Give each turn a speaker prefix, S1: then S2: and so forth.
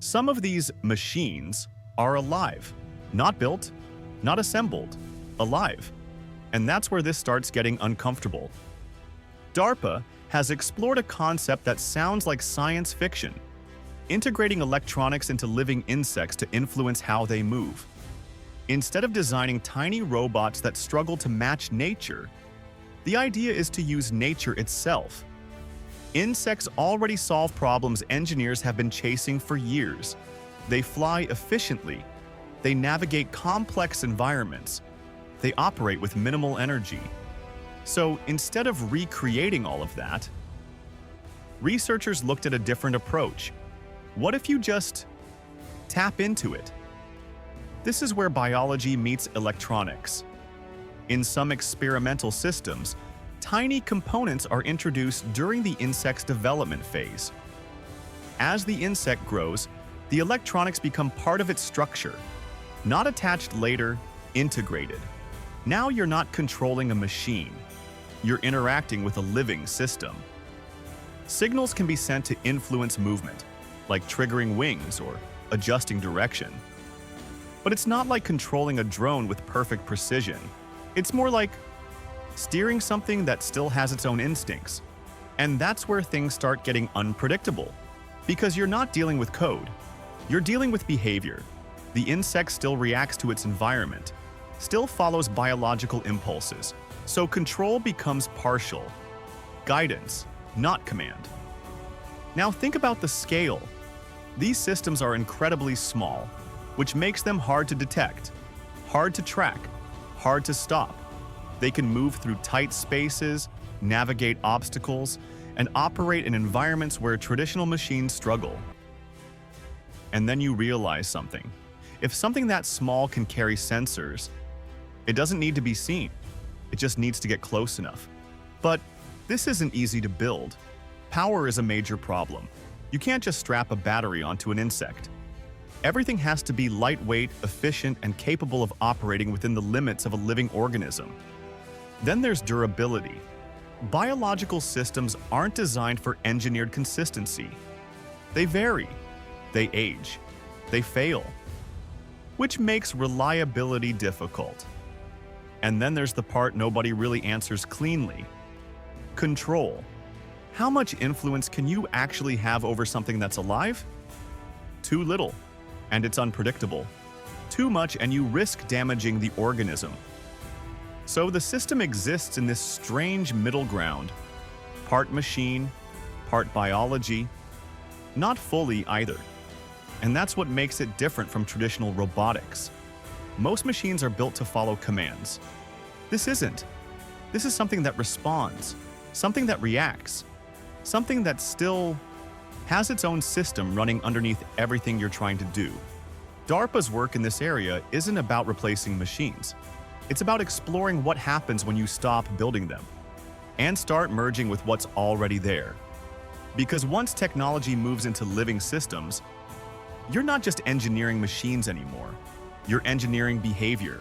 S1: Some of these machines are alive, not built, not assembled, alive. And that's where this starts getting uncomfortable. DARPA has explored a concept that sounds like science fiction, integrating electronics into living insects to influence how they move. Instead of designing tiny robots that struggle to match nature, the idea is to use nature itself. Insects already solve problems engineers have been chasing for years. They fly efficiently. They navigate complex environments. They operate with minimal energy. So instead of recreating all of that, researchers looked at a different approach. What if you just tap into it? This is where biology meets electronics. In some experimental systems, tiny components are introduced during the insect's development phase. As the insect grows, the electronics become part of its structure, not attached later, integrated. Now you're not controlling a machine. You're interacting with a living system. Signals can be sent to influence movement, like triggering wings or adjusting direction. But it's not like controlling a drone with perfect precision. It's more like steering something that still has its own instincts. And that's where things start getting unpredictable. Because you're not dealing with code. You're dealing with behavior. The insect still reacts to its environment, still follows biological impulses. So control becomes partial. Guidance, not command. Now think about the scale. These systems are incredibly small, which makes them hard to detect, hard to track, hard to stop. They can move through tight spaces, navigate obstacles, and operate in environments where traditional machines struggle. And then you realize something. If something that small can carry sensors, it doesn't need to be seen. It just needs to get close enough. But this isn't easy to build. Power is a major problem. You can't just strap a battery onto an insect. Everything has to be lightweight, efficient, and capable of operating within the limits of a living organism. Then there's durability. Biological systems aren't designed for engineered consistency. They vary, they age, they fail, which makes reliability difficult. And then there's the part nobody really answers cleanly. Control. How much influence can you actually have over something that's alive? Too little, and it's unpredictable. Too much, and you risk damaging the organism. So the system exists in this strange middle ground, part machine, part biology, not fully either. And that's what makes it different from traditional robotics. Most machines are built to follow commands. This isn't. This is something that responds, something that reacts, something that still has its own system running underneath everything you're trying to do. DARPA's work in this area isn't about replacing machines. It's about exploring what happens when you stop building them and start merging with what's already there. Because once technology moves into living systems, you're not just engineering machines anymore. You're engineering behavior,